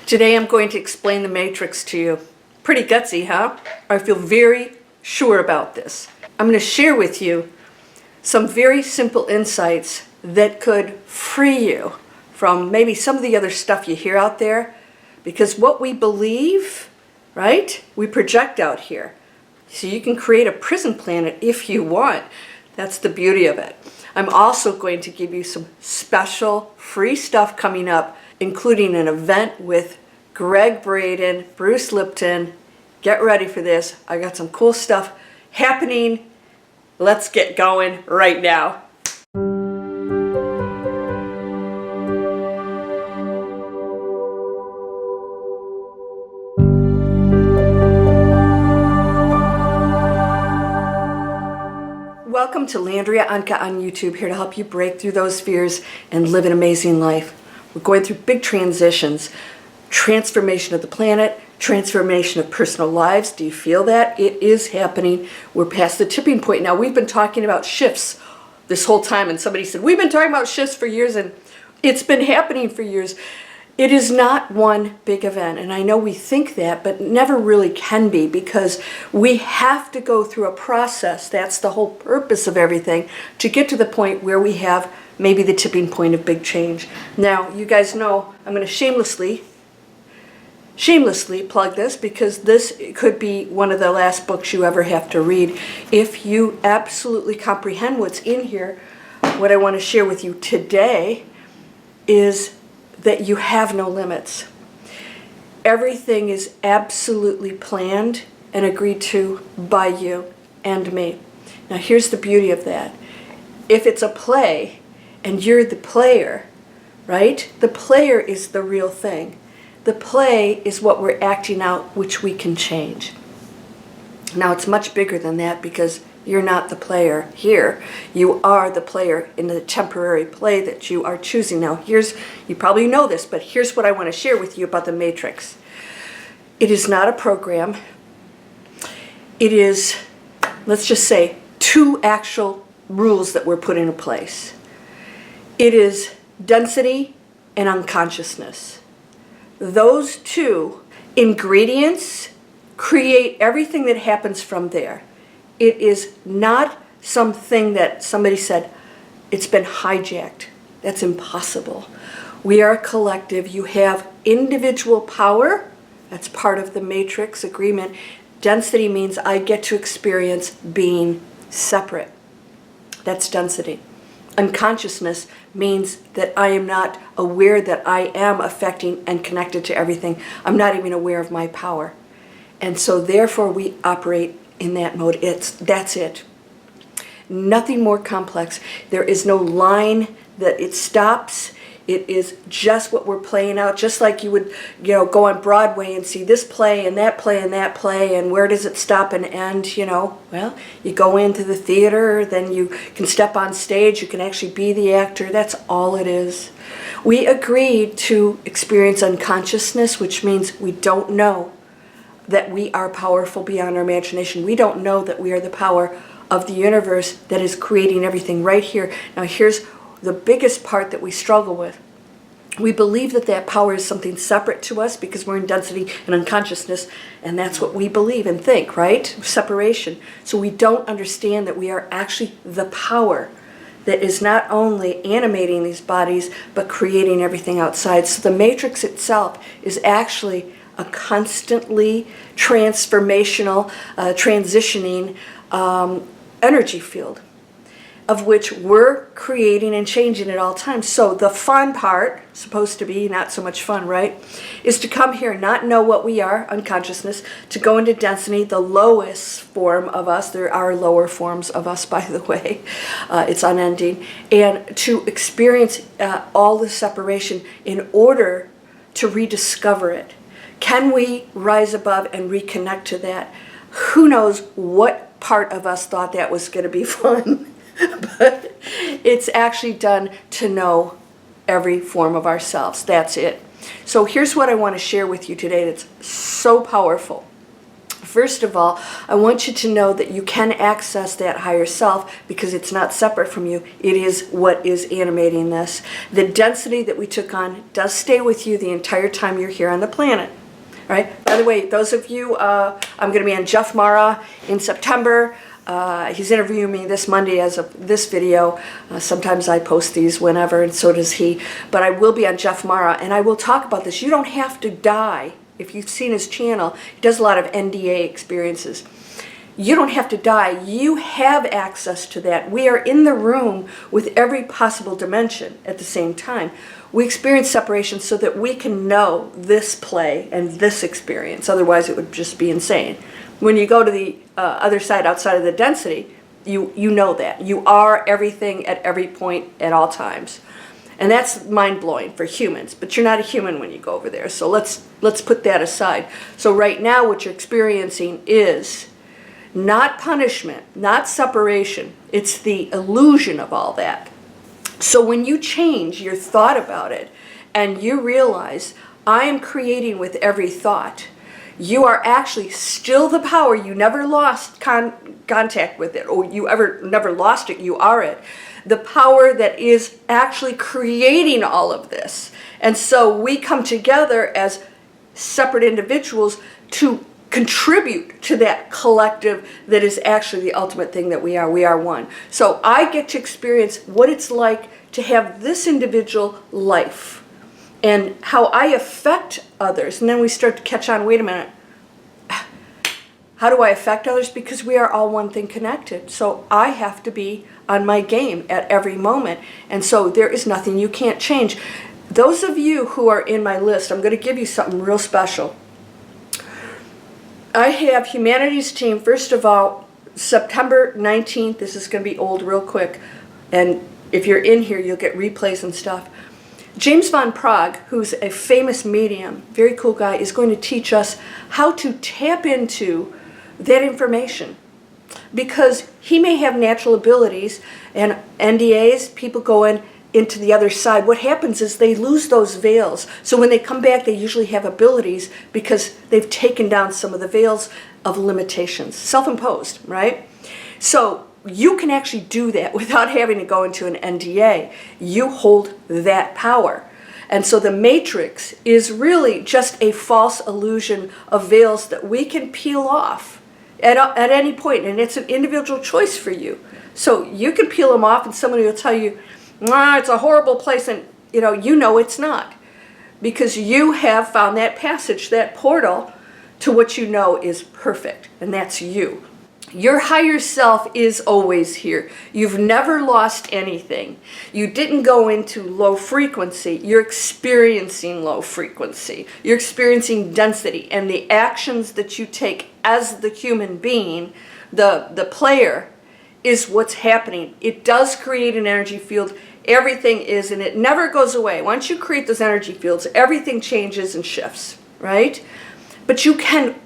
Today I'm going to explain the matrix to you. Pretty gutsy, huh? I feel very sure about this. I'm going to share with you some very simple insights that could free you from maybe some of the other stuff you hear out there. Because what we believe, right, we project out here. So you can create a prison planet if you want. That's the beauty of it. I'm also going to give you some special free stuff coming up, including an event with Greg Braden, Bruce Lipton. Get ready for this. I got some cool stuff happening. Let's get going right now. Welcome to Landria, Onkka on YouTube, here to help you break through those fears and live an amazing life. We're going through big transitions, transformation of the planet, transformation of personal lives. Do you feel that? It is happening. We're past the tipping point now. We've been talking about shifts this whole time, and somebody said, we've been talking about shifts for years, and it's been happening for years. It is not one big event, and I know we think that, but never really can be, because we have to go through a process. That's the whole purpose of everything, to get to the point where we have maybe the tipping point of big change. Now, you guys know I'm going to shamelessly plug this, because this could be one of the last books you ever have to read. If you absolutely comprehend what's in here, what I want to share with you today is that you have no limits. Everything is absolutely planned and agreed to by you and me. Now here's the beauty of that. If it's a play and you're the player, right? The player is the real thing. The play is what we're acting out, which we can change. Now it's much bigger than that, because you're not the player here. You are the player in the temporary play that you are choosing. Now you probably know this, but here's what I want to share with you about the Matrix. It is not a program. It is, let's just say, two actual rules that were put into place. It is density and unconsciousness. Those two ingredients create everything that happens from there. It is not something that somebody said, it's been hijacked. That's impossible. We are a collective. You have individual power. That's part of the matrix agreement. Density means I get to experience being separate. That's density. Unconsciousness means that I am not aware that I am affecting and connected to everything. I'm not even aware of my power. And so therefore we operate in that mode. That's it. Nothing more complex. There is no line that it stops. It is just what we're playing out, just like you would, go on Broadway and see this play and that play and that play, and where does it stop and end, Well, you go into the theater, then you can step on stage, you can actually be the actor. That's all it is. We agreed to experience unconsciousness, which means we don't know that we are powerful beyond our imagination. We don't know that we are the power of the universe that is creating everything right here. Now here's the biggest part that we struggle with. We believe that that power is something separate to us because we're in density and unconsciousness, and that's what we believe and think, right? Separation. So we don't understand that we are actually the power that is not only animating these bodies, but creating everything outside. So the matrix itself is actually a constantly transformational, transitioning energy field, of which we're creating and changing at all times. So the fun part, supposed to be not so much fun, right, is to come here and not know what we are, unconsciousness, to go into density, the lowest form of us. There are lower forms of us, by the way. It's unending. And to experience all the separation in order to rediscover it. Can we rise above and reconnect to that? Who knows what part of us thought that was going to be fun? But it's actually done to know every form of ourselves. That's it. So here's what I want to share with you today that's so powerful. first of all, I want you to know that you can access that higher self because it's not separate from you. It is what is animating this. The density that we took on does stay with you the entire time you're here on the planet. All right. By the way, those of you, I'm going to be on Jeff Mara in September. He's interviewing me this Monday as of this video. Sometimes I post these whenever, and so does he. But I will be on Jeff Mara, and I will talk about this. You don't have to die. If you've seen his channel, he does a lot of NDA experiences. You don't have to die. You have access to that. We are in the room with every possible dimension at the same time. We experience separation so that we can know this play and this experience. Otherwise, it would just be insane. When you go to the other side, outside of the density, you know that. You are everything at every point at all times. And that's mind-blowing for humans, but you're not a human when you go over there. So let's put that aside. So right now what you're experiencing is not punishment, not separation. It's the illusion of all that. So when you change your thought about it and you realize, I am creating with every thought, you are actually still the power. You never lost contact with it, or you never lost it. You are it. The power that is actually creating all of this. And so we come together as separate individuals to contribute to that collective that is actually the ultimate thing that we are. We are one. So I get to experience what it's like to have this individual life and how I affect others. And then we start to catch on, wait a minute, how do I affect others? Because we are all one thing connected. So I have to be on my game at every moment. And so there is nothing you can't change. Those of you who are in my list, I'm going to give you something real special. I have Humanities Team, first of all, September 19th. This is going to be old real quick. And if you're in here, you'll get replays and stuff. James von Prague, who's a famous medium, very cool guy, is going to teach us how to tap into that information. Because he may have natural abilities, and NDAs, people going into the other side. What happens is they lose those veils. So when they come back, they usually have abilities because they've taken down some of the veils of limitations, self-imposed, right? So you can actually do that without having to go into an NDA. You hold that power. And so the matrix is really just a false illusion of veils that we can peel off at any point, and it's an individual choice for you. So you can peel them off, and somebody will tell you, it's a horrible place, and you know it's not. Because you have found that passage, that portal to what you know is perfect, and that's you. Your higher self is always here. You've never lost anything. You didn't go into low frequency. You're experiencing low frequency. You're experiencing density. And the actions that you take as the human being, the player, is what's happening. It does create an energy field. Everything is, and it never goes away. Once you create those energy fields, everything changes and shifts, right? But you can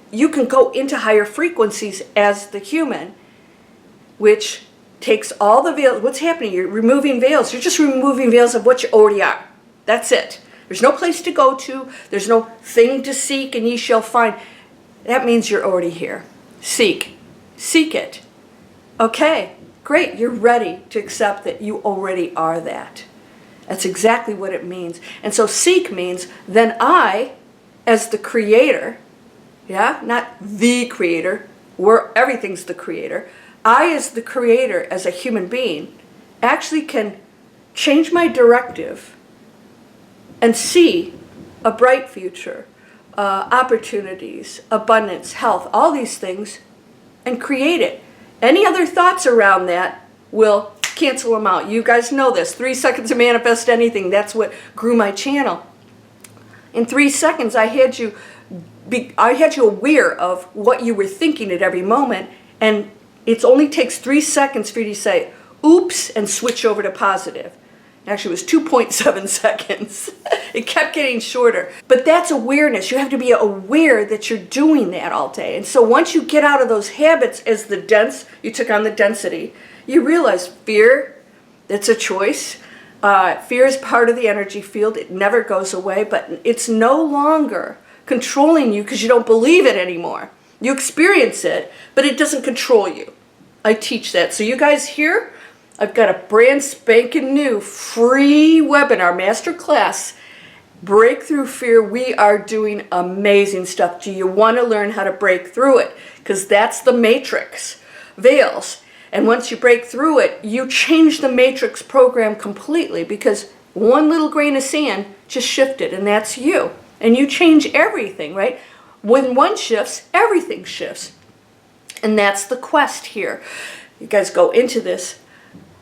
go into higher frequencies as the human, which takes all the veils. What's happening? You're removing veils. You're just removing veils of what you already are. That's it. There's no place to go to. There's no thing to seek, and ye shall find. That means you're already here. Seek. Seek it. Okay, great. You're ready to accept that you already are that. That's exactly what it means. And so seek means then I, as the creator, yeah, not the creator, where everything's the creator. I, as the creator, as a human being, actually can change my directive and see a bright future, opportunities, abundance, health, all these things, and create it. Any other thoughts around that will cancel them out. You guys know this. 3 seconds to manifest anything. That's what grew my channel. In 3 seconds, I had you aware of what you were thinking at every moment, and it only takes 3 seconds for you to say, oops, and switch over to positive. Actually, it was 2.7 seconds. It kept getting shorter. But that's awareness. You have to be aware that you're doing that all day. And so once you get out of those habits as you took on the density, you realize fear, that's a choice. Fear is part of the energy field. It never goes away, but it's no longer controlling you because you don't believe it anymore. You experience it, but it doesn't control you. I teach that. So you guys here, I've got a brand spanking new free webinar, masterclass, Breakthrough Fear. We are doing amazing stuff. Do you want to learn how to break through it? Because that's the matrix, veils. And once you break through it, you change the matrix program completely, because one little grain of sand just shifted, and that's you. And you change everything, right? When one shifts, everything shifts. And that's the quest here. You guys go into this.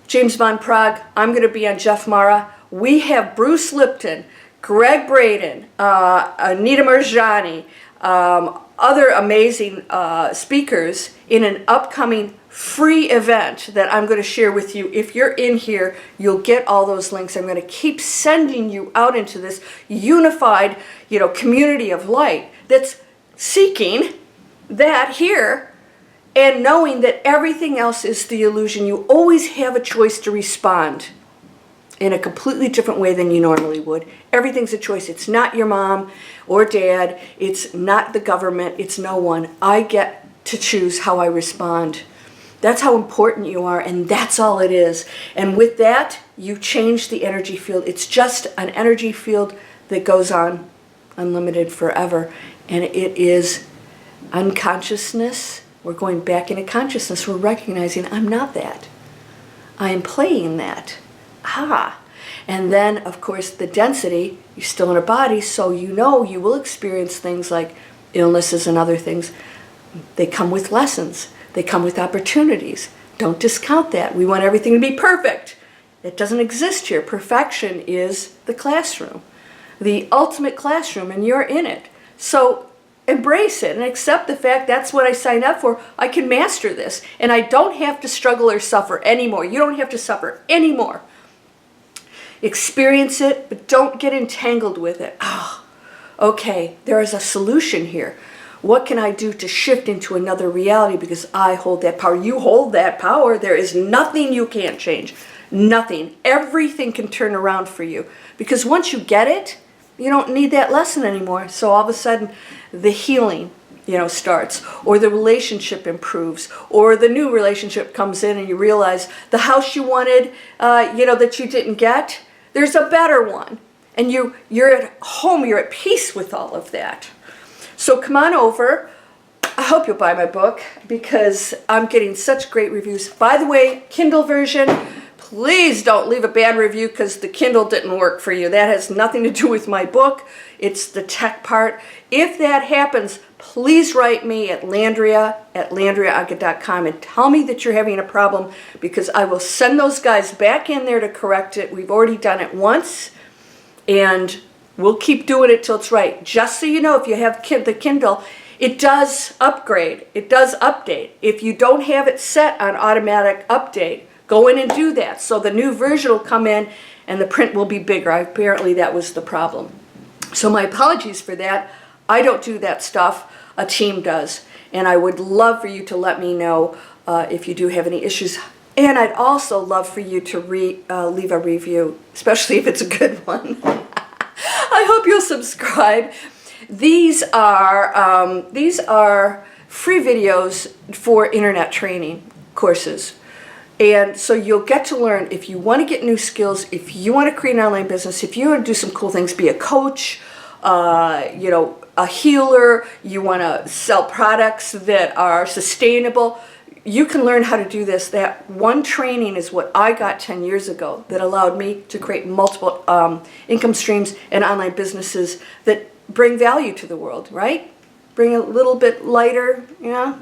James Von Prague, I'm going to be on Jeff Mara. We have Bruce Lipton, Greg Braden, Anita Marjani, other amazing speakers in an upcoming free event that I'm going to share with you. If you're in here, you'll get all those links. I'm going to keep sending you out into this unified, community of light that's seeking that here and knowing that everything else is the illusion. You always have a choice to respond in a completely different way than you normally would. Everything's a choice. It's not your mom or dad. It's not the government. It's no one. I get to choose how I respond. That's how important you are, and that's all it is. And with that, you change the energy field. It's just an energy field that goes on unlimited forever. And it is unconsciousness. We're going back into consciousness. We're recognizing I'm not that. I am playing that. And then, of course, the density, you're still in a body, so you will experience things like illnesses and other things. They come with lessons. They come with opportunities. Don't discount that. We want everything to be perfect. It doesn't exist here. Perfection is the classroom, the ultimate classroom, and you're in it. So embrace it and accept the fact that's what I signed up for. I can master this, and I don't have to struggle or suffer anymore. You don't have to suffer anymore. Experience it, but don't get entangled with it. Okay, there is a solution here. What can I do to shift into another reality, because I hold that power. You hold that power. There is nothing you can't change. Nothing. Everything can turn around for you, because once you get it, you don't need that lesson anymore. So all of a sudden, the healing, starts, or the relationship improves, or the new relationship comes in and you realize the house you wanted, that you didn't get, there's a better one. And you're at home, you're at peace with all of that. So come on over. I hope you'll buy my book, because I'm getting such great reviews. By the way, Kindle version, please don't leave a bad review, because the Kindle didn't work for you. That has nothing to do with my book. It's the tech part. If that happens, please write me at landria@landriaonkka.com and tell me that you're having a problem, because I will send those guys back in there to correct it. We've already done it once, and we'll keep doing it till it's right. Just so you know, if you have the Kindle, it does upgrade. It does update. If you don't have it set on automatic update, go in and do that. So the new version will come in and the print will be bigger. Apparently that was the problem. So my apologies for that. I don't do that stuff. A team does. And I would love for you to let me know if you do have any issues. And I'd also love for you to leave a review, especially if it's a good one. I hope you'll subscribe. These are free videos for internet training courses. And so you'll get to learn, if you want to get new skills, if you want to create an online business, if you want to do some cool things, be a coach, a healer, you want to sell products that are sustainable, you can learn how to do this. That one training is what I got 10 years ago that allowed me to create multiple income streams and online businesses that bring value to the world, right? Bring a little bit lighter,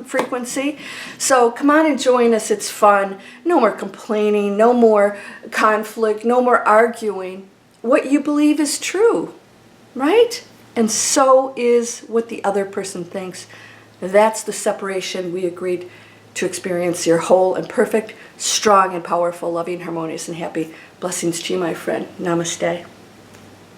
frequency. So come on and join us. It's fun. No more complaining, no more conflict, no more arguing. What you believe is true, right? And so is what the other person thinks. That's the separation we agreed to experience. You're whole and perfect, strong and powerful, loving, harmonious, and happy. Blessings to you, my friend. Namaste.